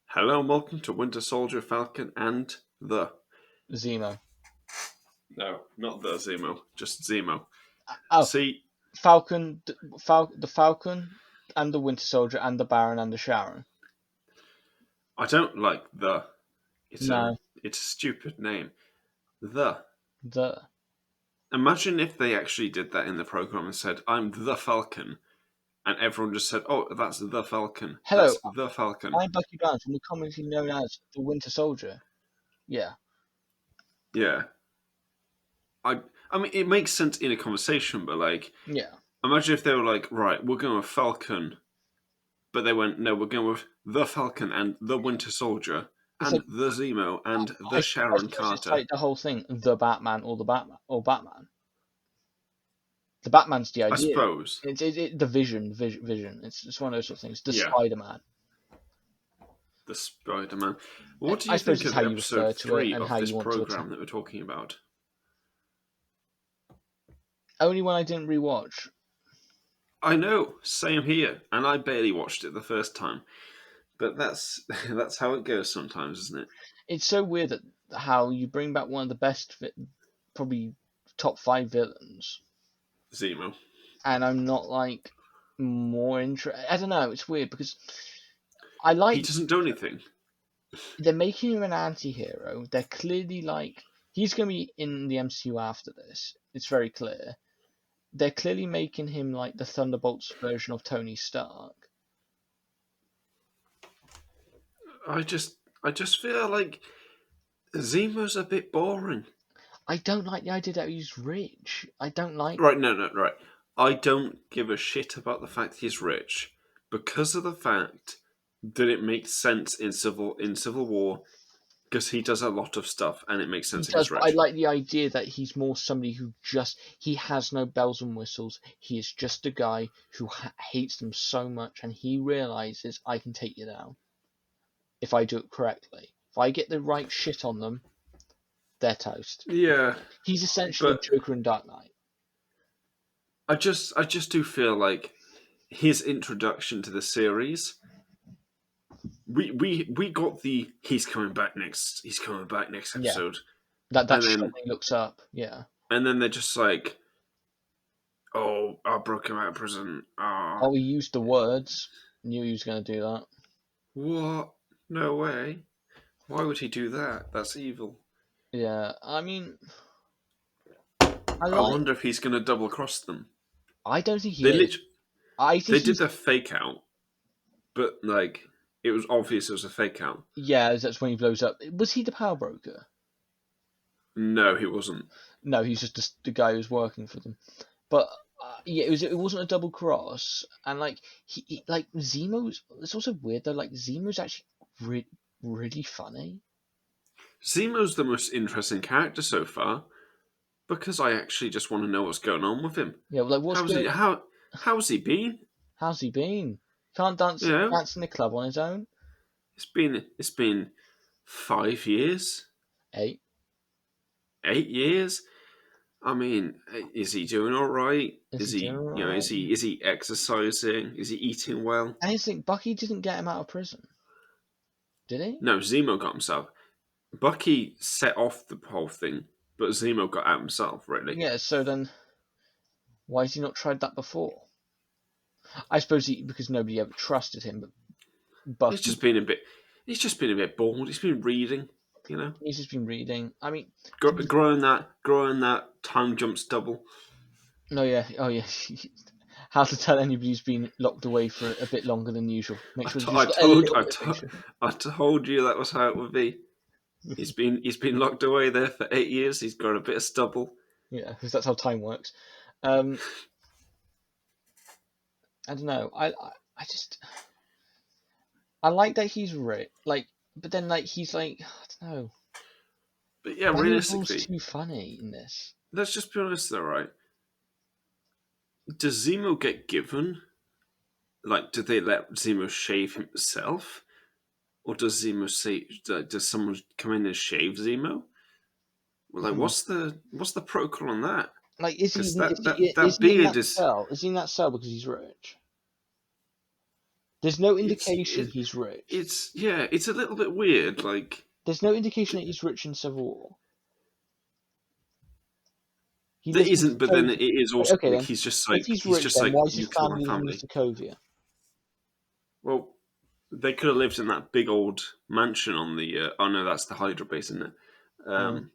Hello and welcome to Winter Soldier, Falcon, and the... Zemo. No, not the Zemo, just Zemo. Oh, See, Falcon, the Falcon, and the Winter Soldier, and the Baron, and the Sharon. I don't like the. It's a, No, it's a stupid name. The. the. Imagine if they actually did that in the program and said, I'm the Falcon, and everyone just said, oh, that's the Falcon. Hello, That's the Falcon. I'm Bucky Barnes, from the commonly known as the Winter Soldier. Yeah. Yeah. I mean, it makes sense in a conversation, but Yeah. imagine if they were like, right, we're going with Falcon. But they went, no, we're going with the Falcon and the Winter Soldier It's and like the Zemo and the I Sharon suppose it's Carter. like the whole thing, the Batman or the Batman or Batman. The Batman's the I idea. suppose. It's the vision. It's one of those sort of things. The Yeah, Spider-Man. the Spider-Man. What do I you suppose think it's of how you refer episode to it 3 and of how this you want to attack. program that we're talking about? Only one I didn't rewatch. I know, same here, and I barely watched it the first time. But that's that's how it goes sometimes, isn't it? It's so weird that how you bring back one of the best, probably top 5 villains, Zemo. and I'm not like more interested. I don't know. It's weird because I He like doesn't do anything. they're making him an anti-hero. They're clearly like he's going to be in the MCU after this. It's very clear. They're clearly making him like the Thunderbolts version of Tony Stark. I just feel like Zemo's a bit boring. I don't like the idea that he's rich. I don't like. Right, no, right. I don't give a shit about the fact he's rich because of the fact that it makes sense in Civil War because he does a lot of stuff and it makes He sense if does, he's but I rich. like the idea that he's more somebody who he has no bells and whistles. He is just a guy who hates them so much, and he realizes I can take you down if I do it correctly. If I get the right shit on them, they're toast. Yeah, He's essentially but Joker in Dark Knight. I just do feel like his introduction to the series. We got the he's coming back next Yeah, episode, that and shot then when he looks up. Yeah. they're just like, oh, I broke him out of prison. Ah, Oh, he used the words. Knew he was going to do that. what? No way. Why would he do that? That's evil. Yeah, I mean, I I like. wonder if he's going to double cross them. I don't think he They is. lit- I they think did he's. the fake out, but it was obvious it was a fake out. Yeah, that's when he blows up. Was he the power broker? No, he wasn't. No, he's just the guy who's working for them. But yeah, it wasn't a double cross, and like like Zemo's. It's also weird though. Like Zemo's actually really funny. Zemo's the most interesting character so far because I actually just want to know what's going on with him. Yeah, like what's How's he? going? How's he been? How's he been? Can't dance You know, dance in the club on his own. it's been 5 years, 8. 8 years. I mean, is he doing all right? Is Is he he, doing is alright? he exercising? Is he eating well? I just think Bucky didn't get him out of prison, did he? No, Zemo got himself. Bucky set off the whole thing, but Zemo got out himself. Really, Yeah. So then, why has he not tried that before? I suppose because nobody ever trusted him. But he's Bucky, just been a bit. He's just been a bit bored. He's been reading. he's just been reading. I mean, growing that time jumps double. no, yeah, oh yeah. How to tell anybody who's been locked away for a bit longer than usual? Make I, sure t- you've I got a told little I, bit of t- picture. I told you that was how it would be. He's been locked away there for 8 years. He's got a bit of stubble. Yeah, because that's how time works. I don't know. I just I like that he's rich. Like, but then like he's like I don't know. But yeah, Daniel's realistically, too funny in this. let's just be honest though, right? Does Zemo get given? Like, do they let Zemo shave himself? Or does Zemo say, does someone come in and shave Zemo? Well, like, Hmm. what's the protocol on that? Like, is Because he that is he in beard that is cell? Is he in that cell because he's rich? There's no It's indication it, he's rich. it's a little bit weird. Like There's no indication that he's rich in Civil War. He there lives in isn't, but then it Sokovia. is Right, also okay like then. If he's he's rich, just then like why is his you kill my family living in family. Sokovia? Well, they could have lived in that big old mansion on the. Oh no, that's the Hydra base, isn't it? Mm,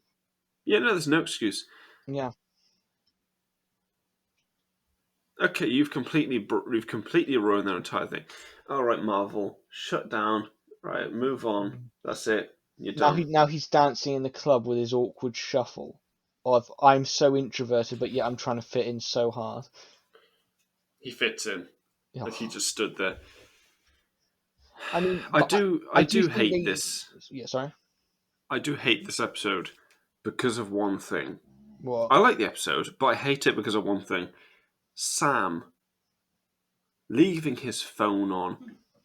Yeah, no, there's no excuse. yeah. Okay, you've completely ruined their entire thing. All right, Marvel, shut down. Right, move on. Mm. That's it. You're Now done. he's dancing in the club with his awkward shuffle. Of I'm so introverted, but yet I'm trying to fit in so hard. He fits in. Like he Ugh. just stood there. I mean, I but do. I I do do think hate they. this. Yeah, sorry. I do hate this episode because of one thing. What? I like the episode, but I hate it because of one thing. Sam leaving his phone on.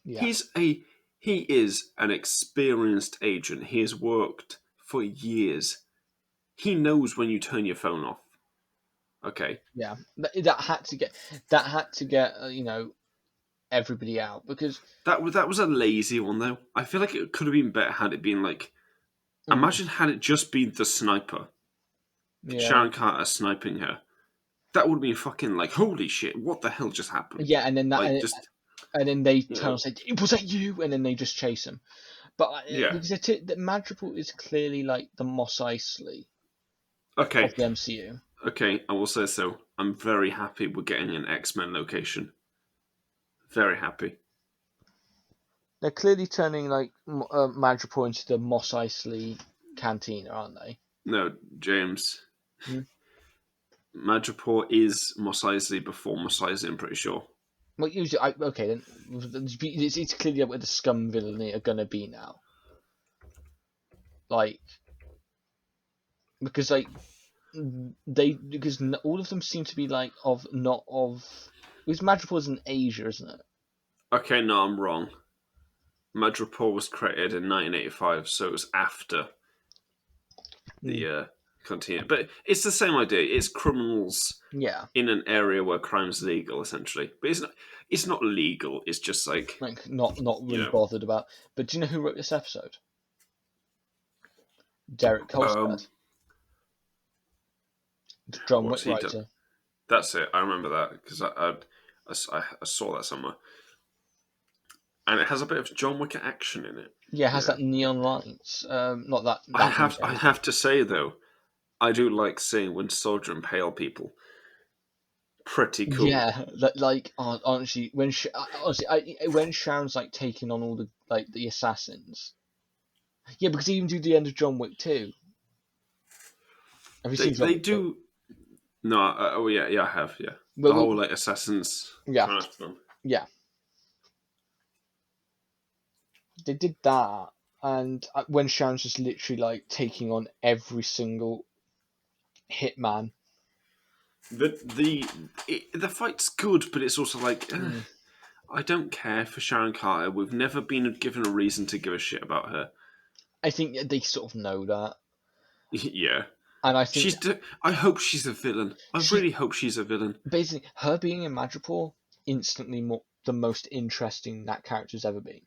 Yeah, He's a he is an experienced agent. He has worked for years. He knows when you turn your phone off. Okay. yeah. That had to get everybody out because That was a lazy one though. I feel like it could have been better had it been like mm, imagine had it just been the sniper. yeah, Sharon Carter sniping her. That would have been fucking like holy shit, what the hell just happened? yeah, and then Like just they you turn know, and say, "Was that you?" And then they just chase him. But yeah. because the Madripoor is clearly like the Mos Eisley of Okay. the MCU. Okay, I will say so. I'm very happy we're getting an X-Men location. Very happy. They're clearly turning like Madripoor into the Mos Eisley cantina, aren't they? No, James. Hmm? Madripoor is Mos Eisley before Mos Eisley, I'm pretty sure. Well, usually, okay, then it's clearly where the scum villainy are gonna be now. Like because like all of them seem to be like of not of because Madripoor's in Asia, isn't it? Okay, no, I'm wrong. Madripoor was created in 1985, so it was after Mm. the continent. But it's the same idea. It's criminals Yeah, in an area where crime's legal, essentially. But it's not. It's not legal. It's just like like not you really know. bothered about. But do you know who wrote this episode? Derek Kolstad, Um, the John Wick what's he done? writer. That's it. I remember that because I saw that somewhere, and it has a bit of John Wick action in it. Yeah, it has Yeah. that neon lights. Not that one. I have to say though, I do like seeing Winter Soldier impale people. Pretty cool. Yeah, like honestly, when Sharon's like taking on all the assassins. Yeah, because he even do the end of John Wick too. Have you seen John They Wick 2? do. No, oh yeah, yeah, I have, yeah. The Well, whole like assassins yeah, coming after them. yeah, they did that, and when Sharon's just literally like taking on every single hitman. The fight's good, but it's also like Mm. I don't care for Sharon Carter. We've never been given a reason to give a shit about her. I think they sort of know that, Yeah, and I think I hope she's a villain. I she really hope she's a villain. basically her being in Madripoor instantly the most interesting that character's ever been.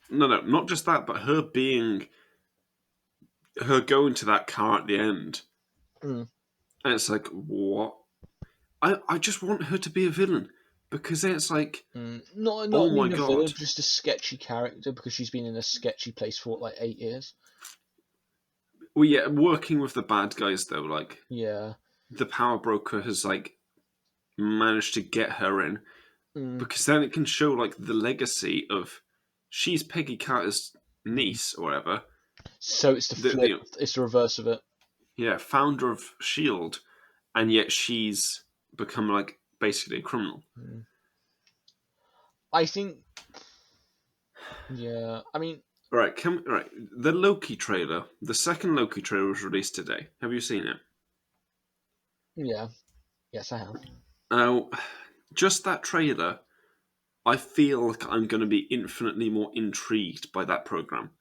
No, no, not just that, but her going to that car at the end, Mm. and it's like what? I just want her to be a villain because then it's like, Not oh my even a villain, god. just a sketchy character because she's been in a sketchy place for what, like 8 years. Well, yeah, working with the bad guys though, like Yeah. the power broker has like managed to get her in Mm. because then it can show like the legacy of she's Peggy Carter's Mm. niece or whatever. So it's the flip. The It's the reverse of it. yeah founder of Shield, and yet she's become like basically a criminal. Mm. I think. Yeah. I mean. Right, right. The Loki trailer, the second Loki trailer was released today. Have you seen it? Yeah. Yes, I have. Now, just that trailer, I feel like I'm going to be infinitely more intrigued by that program.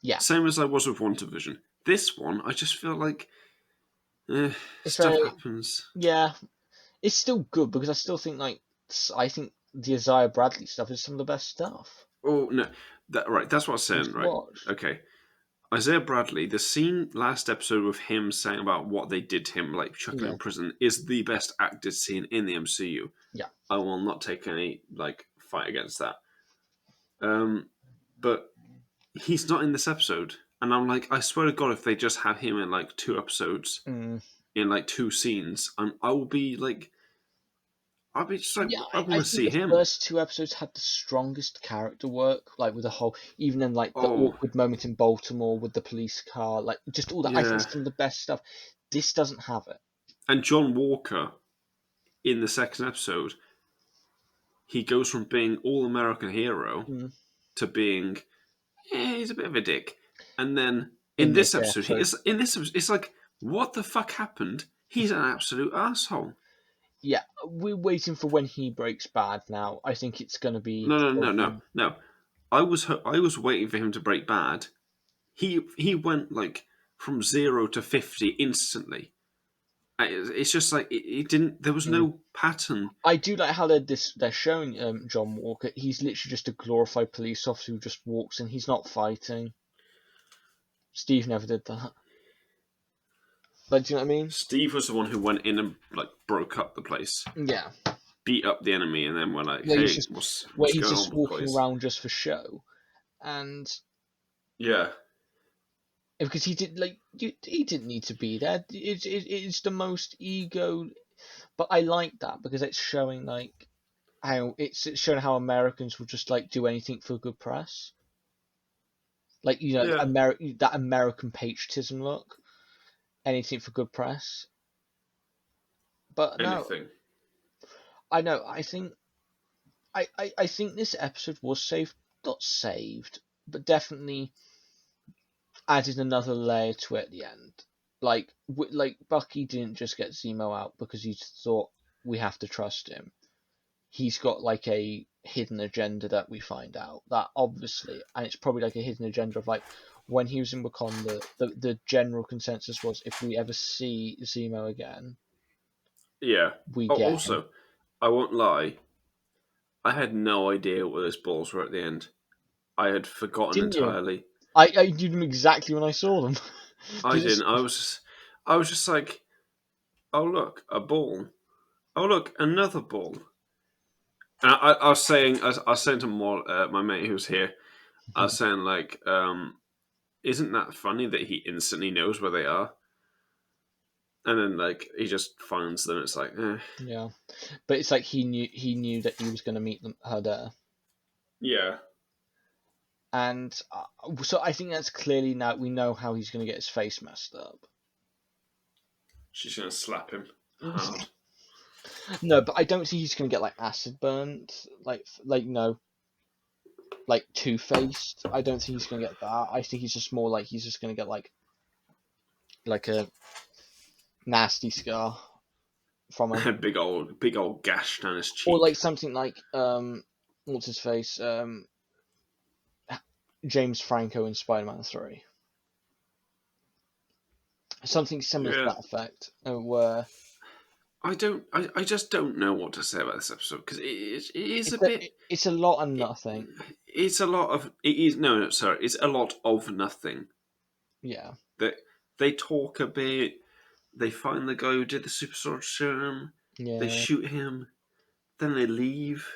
Yeah. Same as I was with WandaVision. This one, I just feel like It's stuff very. happens. Yeah. It's still good because I still think like I think the Isaiah Bradley stuff is some of the best stuff. Oh no, that's what I'm You saying. should Right, watch. okay. Isaiah Bradley, the scene last episode with him saying about what they did to him, like chucking him Yeah, in prison, is the best acted scene in the MCU. yeah. I will not take any like fight against that. But he's not in this episode, and I'm like, I swear to God, if they just have him in like 2 episodes, Mm. in like 2 scenes, I will be like, I'll be just like, Yeah, I I want to think see the him. first two episodes had the strongest character work, like with the whole, even in like the Oh awkward moment in Baltimore with the police car, like just all that. I think yeah, some of the best stuff. This doesn't have it. and John Walker in the second episode, he goes from being all American hero Mm. to being he's a bit of a dick. And then in In this this episode, episode, it's like, what the fuck happened? He's an absolute asshole. yeah, we're waiting for when he breaks bad. Now, I think it's going to be No, no, no, towards the no, end. no. I was waiting for him to break bad. He went like from 0 to 50 instantly. It's just like it didn't. There was Mm. no pattern. I do like how they're showing John Walker. He's literally just a glorified police officer who just walks in. He's not fighting. Steve never did that. Like, do you know what I mean? Steve was the one who went in and like broke up the place, Yeah. beat up the enemy, and then were like, Where he's "Hey, just where what's he's going just on, walking boys?" around just for show, and Yeah, because he did he didn't need to be there. It's the most ego, but I like that because it's showing like how it's showing how Americans will just like do anything for good press, like yeah, That American patriotism look, anything for good press. But no, anything. I know. I think this episode was saved, not saved, but definitely added another layer to it at the end. Like Bucky didn't just get Zemo out because he thought we have to trust him. He's got like a hidden agenda that we find out that obviously, and it's probably like a hidden agenda of like when he was in Wakanda, the general consensus was if we ever see Zemo again, Yeah. we Oh, get him. also, I won't lie. I had no idea what those balls were at the end. I had forgotten Didn't you? entirely. I knew them exactly when I saw them I because didn't. I was just like, oh look, a ball. Oh look, another ball. And I was saying to my mate who was here, I was saying like, isn't that funny that he instantly knows where they are, and then like he just finds them. It's like, yeah, but it's like he knew that he was going to meet her there. yeah, And so I think that's clearly now we know how he's going to get his face messed up. she's gonna slap him hard. No, but I don't think he's going to get like acid burnt, no, like Two Faced. I don't think he's going to get that. I think he's just more like he's just going to get like a nasty scar from him, Big old gash down his or cheek. like something like what's his face James Franco in Spider-Man 3. Something similar to Yeah. that effect, where I just don't know what to say about this episode because it is a bit. it's a lot of It, nothing. it's a lot of. It is no, no, sorry. It's a lot of nothing. Yeah, That they talk a bit. They find the guy who did the super sword serum. They yeah, shoot him. Then they leave.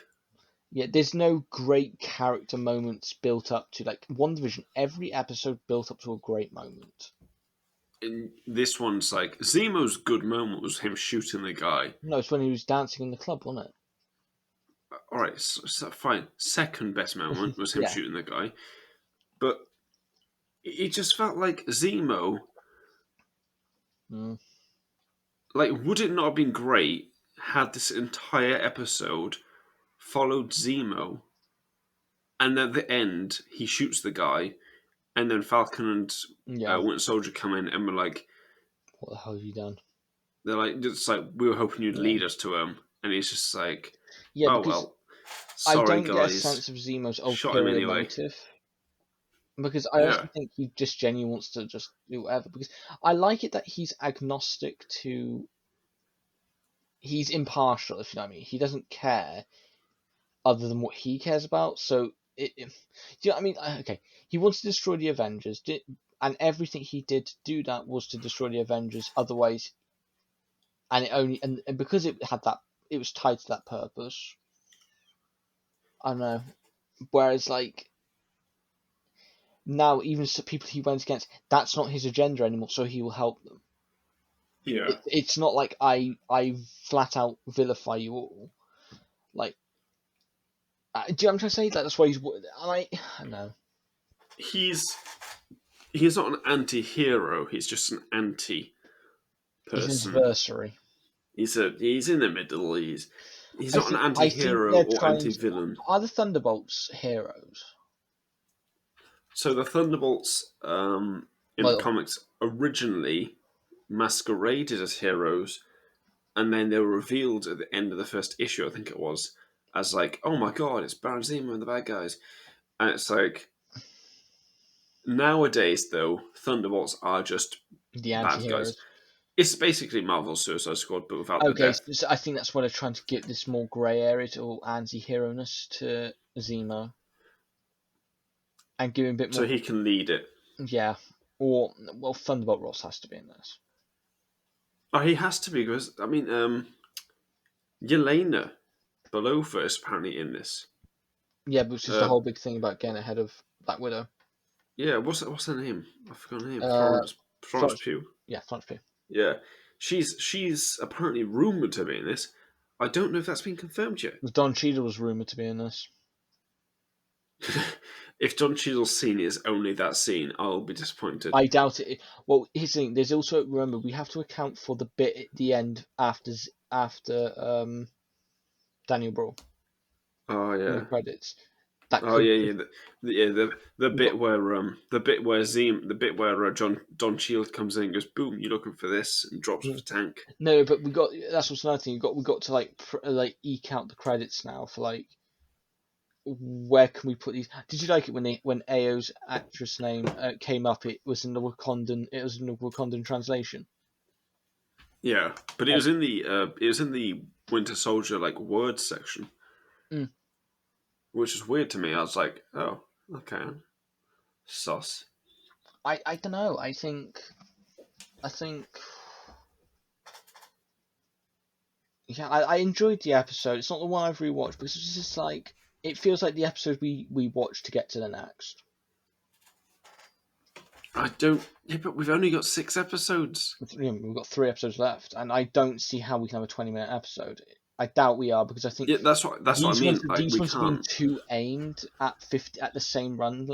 yeah. There's no great character moments built up to like WandaVision. Every episode built up to a great moment. And this one's like Zemo's good moment was him shooting the guy. No, it's when he was dancing in the club, wasn't All right, so fine. Second best it? moment was him Yeah. shooting the guy, but it just felt like Zemo. Mm. Like, would it not have been great had this entire episode followed Zemo, and at the end he shoots the guy, and then Falcon and Yeah. Winter Soldier come in and were like, What the hell have you done? they're like, it's like we were hoping you'd Yeah. lead us to him, and he's just like, Yeah, oh because well, I sorry don't get a guys, sense of Zemo's shot him ulterior anyway. motive. Because I Yeah, also think he just genuinely wants to just do whatever. Because I like it that he's agnostic to. He's impartial, if you know what I mean. He doesn't care. other than what he cares about. So do you know what I mean? Okay, he wants to destroy the Avengers, and everything he did to do that was to destroy the Avengers. Otherwise, and it only and because it had that, it was tied to that purpose. I don't know. Whereas like now, even people he went against, that's not his agenda anymore. So he will help them. Yeah. It's not like I flat out vilify you all. Like, do you know what I'm trying to say? Like that's why I know. He's he's not an anti-hero. He's just an He's an anti-person. adversary. He's in the middle. He's not an I think anti-hero they're or trying to. anti-villain. Are the Thunderbolts heroes? So the Thunderbolts in the Well, comics originally masqueraded as heroes, and then they were revealed at the end of the first issue, I think it was, as like, oh my god, it's Baron Zemo and the bad guys. And it's like, nowadays though, Thunderbolts are just the bad guys. anti-heroes. It's basically Marvel's Suicide Squad, but without the Okay, death. so I think that's why they're trying to give this more grey area or anti-hero-ness to Zemo and give him a bit So more. he can lead it. Yeah, or well, Thunderbolt Ross has to be in this. Oh, he has to be, because, I mean, Yelena Belova is apparently in this. Yeah, which is the Uh, whole big thing about getting ahead of Black Widow. yeah, what's her name? I forgot her name. Uh, Florence Florence, Pugh. yeah, Florence Pugh. Yeah, she's apparently rumored to be in this. I don't know if that's been confirmed yet. Don Cheadle was rumored to be in this. If Don Cheadle's scene is only that scene, I'll be disappointed. I doubt it. Well, here's the thing. There's also remember we have to account for the bit at the end after Daniel Brawl Oh in the yeah. credits. That Oh could yeah, yeah, the we've got bit where Don Cheadle comes in and goes, boom, you're looking for this, and drops off yeah. a tank. No, but we got that's what's another thing. We got to like eke out the credits now for like where can we put these? Did you like it when Ao's actress name came up? It was in the Wakandan translation. Yeah, but And, it was in the Winter Soldier like words section, mm, which is weird to me. I was like, oh, okay, sus. I don't know. I think yeah, I enjoyed the episode. It's not the one I've rewatched because it's just like it feels like the episode we watched to get to the next. I don't. Yeah, but we've only got 6 episodes. We've got 3 episodes left, and I don't see how we can have a 20-minute episode. I doubt we are because I think Yeah, that's what I mean. Like these we ones have been can't. too aimed at 50 at the same run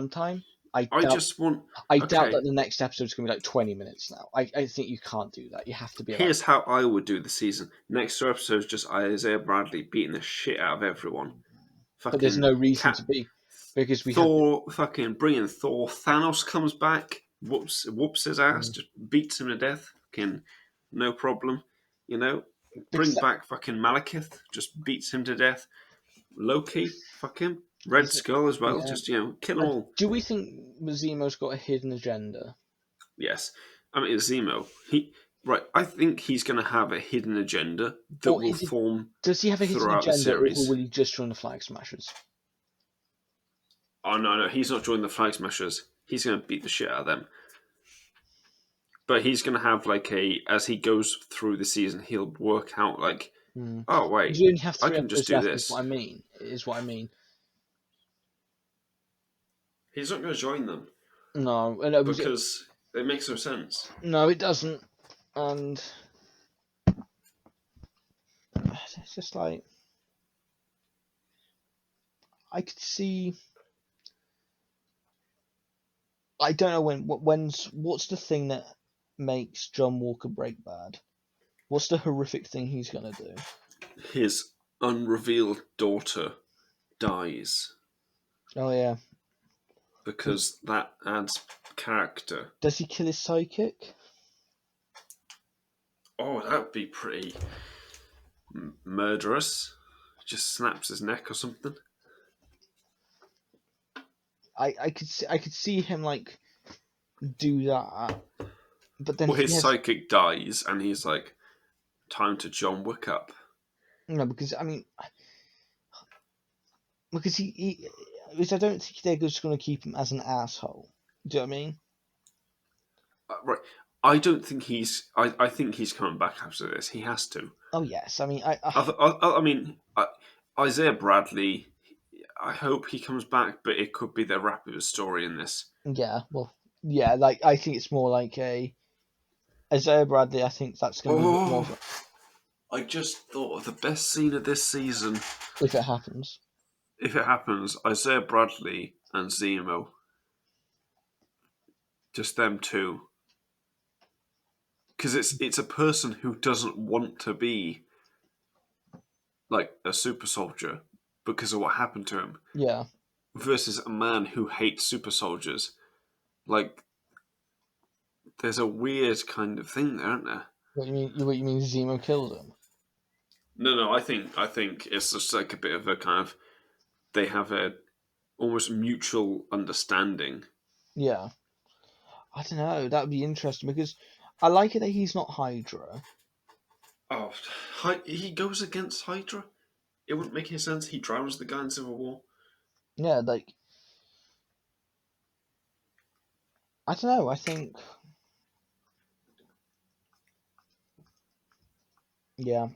time. I just want. I doubt Okay, that the next episode is going to be like 20 minutes now. I think you can't do that. You have to be like here's how I would do the season. Next 2 episodes, just Isaiah Bradley beating the shit out of everyone. but there's Fucking no reason cat. to be because we have Thor. Fucking bringing Thor. Thanos comes back. Whoops his ass. mm, Just beats him to death. Fucking no problem. You know. because Bring back fucking Malekith. Just beats him to death. Loki. Fuck him. Red that, Skull as well. yeah. Just kill them all. Do we think Zemo's got a hidden agenda? Yes. I mean, it's Zemo. Right. I think he's going to have a hidden agenda that Or will form does he have a hidden throughout the agenda, or will series. he just join the Flag Smashers? Oh no, he's not joining the Flag Smashers. He's going to beat the shit out of them. But he's going to have like as he goes through the season, he'll work out like, Hmm. oh wait, You only have I three can just episodes do left. this. Is what I mean. He's not going to join them No, because it makes no sense. no, it doesn't. And it's just like I could see. I don't know what's the thing that makes John Walker break bad? What's the horrific thing he's gonna do? His unrevealed daughter dies Oh yeah, because that adds character. does he kill his psychic? Oh, that would be pretty murderous. Just snaps his neck or something. I could see him like do that, but then Well, he his has psychic dies, and he's like, "Time to John Wick up." no because I mean because because I don't think they're just going to keep him as an asshole. Do you know what I mean? Right. I don't think he's. I think he's coming back after this. He has to. Oh yes, I mean I mean, Isaiah Bradley. I hope he comes back, but it could be the wrap of his story in this. yeah, well, yeah, like I think it's more like a Isaiah Bradley. I think that's going to be a bit more of Oh, I just thought of the best scene of this season. if it happens. If it happens, Isaiah Bradley and Zemo, just them two, because it's a person who doesn't want to be like a super soldier because of what happened to him, Yeah. versus a man who hates super soldiers. Like, there's a weird kind of thing there, isn't there? What you mean? What you mean? Zemo kills him? No. I think it's just like a bit of a kind of they have a almost mutual understanding. Yeah. I don't know. That would be interesting because I like it that he's not Hydra. Oh, he goes against Hydra. It wouldn't make any sense. He drowns the guy in Civil War. Yeah, like I don't know. I think yeah.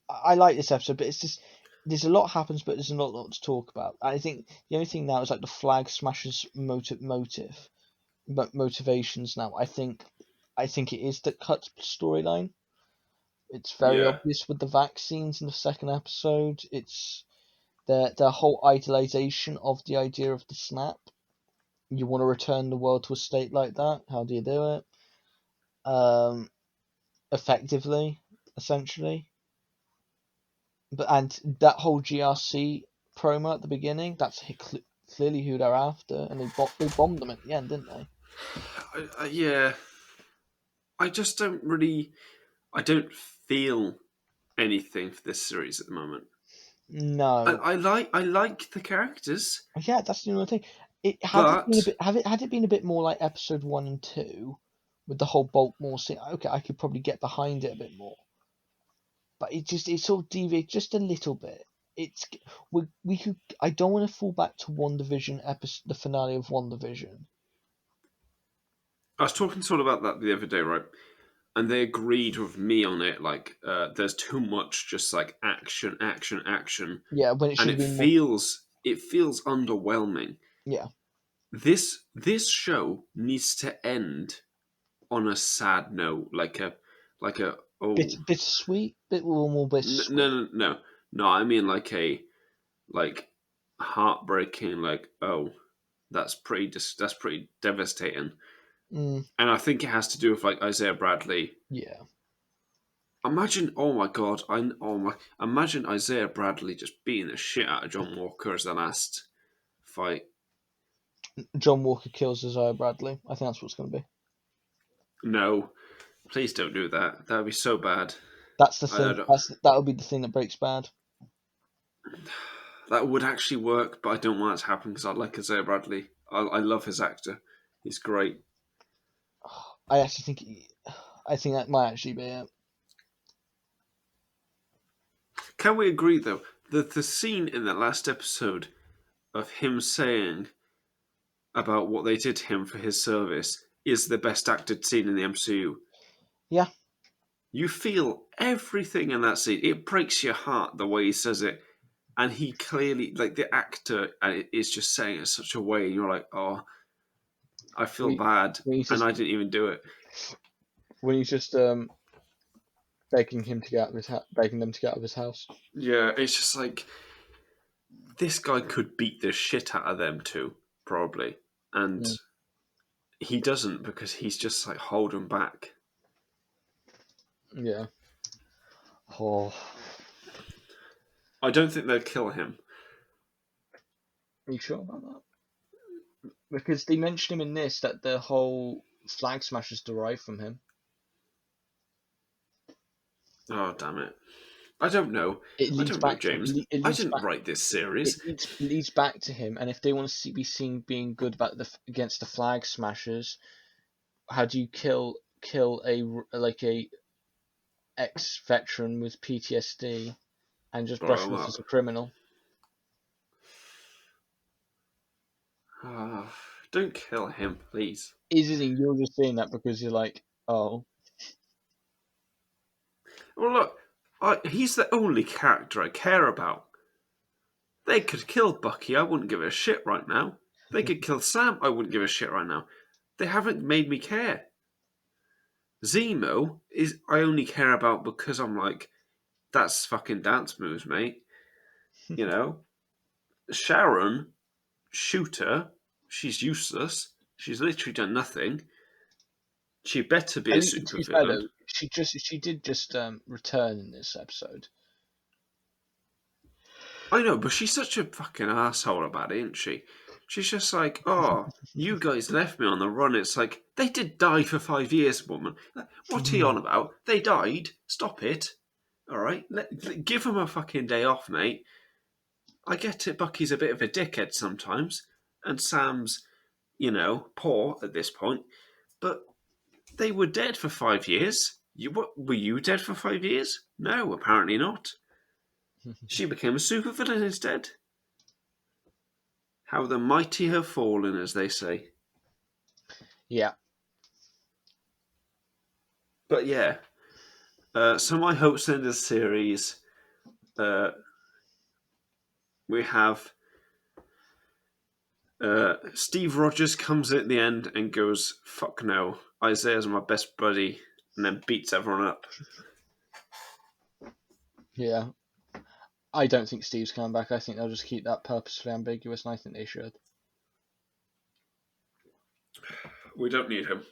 I like this episode, but it's just there's a lot happens, but there's not a lot to talk about. I think the only thing now is like the Flag Smashers motivations. Now I think it is the cut storyline. It's very Yeah, obvious with the vaccines in the second episode. It's their whole idolization of the idea of the snap. You want to return the world to a state like that? How do you do it? Um, effectively, essentially. But and that whole GRC promo at the beginning, that's clearly who they're after, and they bombed them at the end, didn't they? yeah. I just don't really. I don't feel anything for this series at the moment. No. I like the characters, Yeah, that's the only thing. It had it been a but bit had it been a bit more like episode 1 and 2, with the whole Baltimore scene. Okay, I could probably get behind it a bit more. But it sort of deviates just a little bit. It's we could I don't want to fall back to WandaVision episode the finale of WandaVision. I was talking to someone about that the other day, right? And they agreed with me on it. Like, there's too much just like action, action, action, Yeah, when it and should have been more. it feels underwhelming. Yeah, This show needs to end on a sad note, like a oh bittersweet, bit more bittersweet. no. I mean like a like heartbreaking, like oh that's pretty devastating. Mm, And I think it has to do with like Isaiah Bradley. yeah, Imagine, oh my god, imagine Isaiah Bradley just beating the shit out of John Walker as the last fight. John Walker kills Isaiah Bradley. I think that's what's going to be. No, please don't do that. That would be so bad. That's the I thing. don't, That'll be the thing that breaks bad. that would actually work, but I don't want it to happen because I like Isaiah Bradley. I love his actor. He's great. I actually think I think that might actually be it. Can we agree though that the scene in the last episode of him saying about what they did to him for his service is the best acted scene in the MCU? Yeah, You feel everything in that scene. It breaks your heart the way he says it, and he clearly, like the actor, is just saying it in such a way, and you're like, oh, I feel we bad, we and just I didn't even do it. when he's just begging him to get out of his begging them to get out of his house. Yeah, it's just like this guy could beat the shit out of them too, probably, and Mm, he doesn't because he's just like holding back. yeah. Oh, I don't think they'll kill him. are you sure about that? Because they mentioned him in this that the whole flag smash is derived from him. Oh damn it! I don't know. It I leads don't know, back to James. it I leads didn't back write this it series. leads back to him. And if they want to be seen being good about against the flag smashers, how do you kill a ex veteran with PTSD and just brush Oh, him off well, as a criminal? Don't kill him, please. Isn't it? You're just saying that because you're like, oh, Well, look, he's the only character I care about. They could kill Bucky, I wouldn't give a shit right now. They could kill Sam, I wouldn't give a shit right now. They haven't made me care. Zemo is I only care about because I'm like, that's fucking dance moves, mate. You know? Sharon, shooter, she's useless. She's literally done nothing. She better be at a least, to be fair supervillain. though, she did just return in this episode. I know, but she's such a fucking asshole about it, isn't she? She's just like, oh, you guys left me on the run. It's like, they did die for 5 years, woman. What are you on about? They died. Stop it. All right? Give them a fucking day off, mate. I get it, Bucky's a bit of a dickhead sometimes, and Sam's, poor at this point, but they were dead for 5 years. Were you dead for 5 years? No, apparently not. She became a supervillain instead. How the mighty have fallen, as they say. Yeah, But yeah, so my hopes in this series, uh, we have Steve Rogers comes in at the end and goes, "Fuck no, Isaiah's my best buddy," and then beats everyone up. yeah. I don't think Steve's coming back. I think they'll just keep that purposefully ambiguous, and I think they should. We don't need him.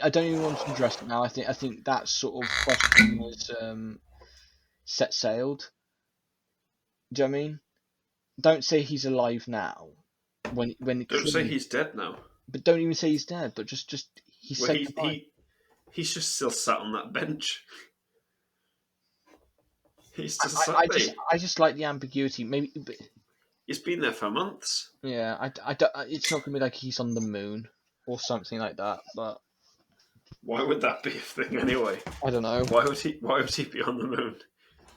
I don't even want to address it now. I think that sort of question was set sailed. Do you know what I mean? Don't say he's alive now. When Don't say clearly, he's dead now. but don't even say he's dead. But just he Well, said goodbye. he's just still sat on that bench. He's just I, sat I there. I just like the ambiguity. Maybe, but He's been there for months. yeah. I don't, it's not gonna be like he's on the moon or something like that. But Why would that be a thing anyway? I don't know. Why would he be on the moon?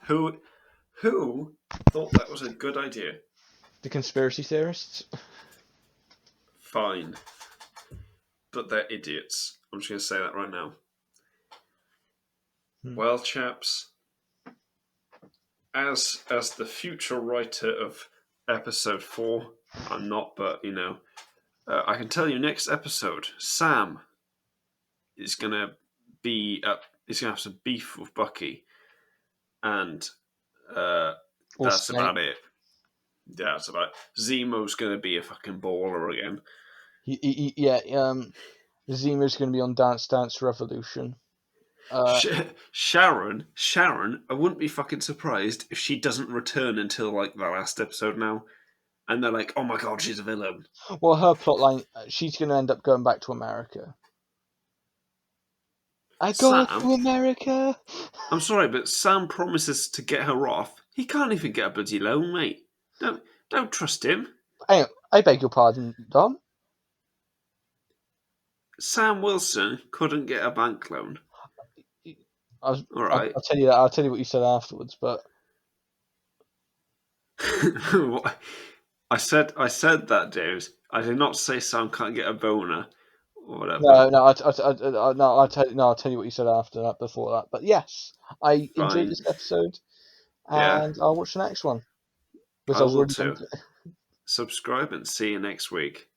Who thought that was a good idea? The conspiracy theorists. Fine, but they're idiots. I'm just going to say that right now. Well, chaps, as the future writer of episode 4, I'm not, but I can tell you next episode, Sam is gonna he's gonna have some beef with Bucky, and that's Snake. about it. Yeah, that's about it. Zemo's gonna be a fucking baller again. Yeah. Zima's going to be on Dance Dance Revolution. Sharon, I wouldn't be fucking surprised if she doesn't return until like the last episode now, and they're like, "Oh my god, she's a villain." Well, her plotline, she's going to end up going back to America. I go Sam, to America. I'm sorry, but Sam promises to get her off. He can't even get a bloody loan, mate. Don't trust him. I beg your pardon, Dom. Sam Wilson couldn't get a bank loan. All right. I'll tell you that. I'll tell you what you said afterwards. But I said that, James. I did not say Sam can't get a boner or whatever. no, I'll tell you what you said after that, before that. But yes, I enjoyed this episode, and I'll watch the next one. I will too. Subscribe and see you next week.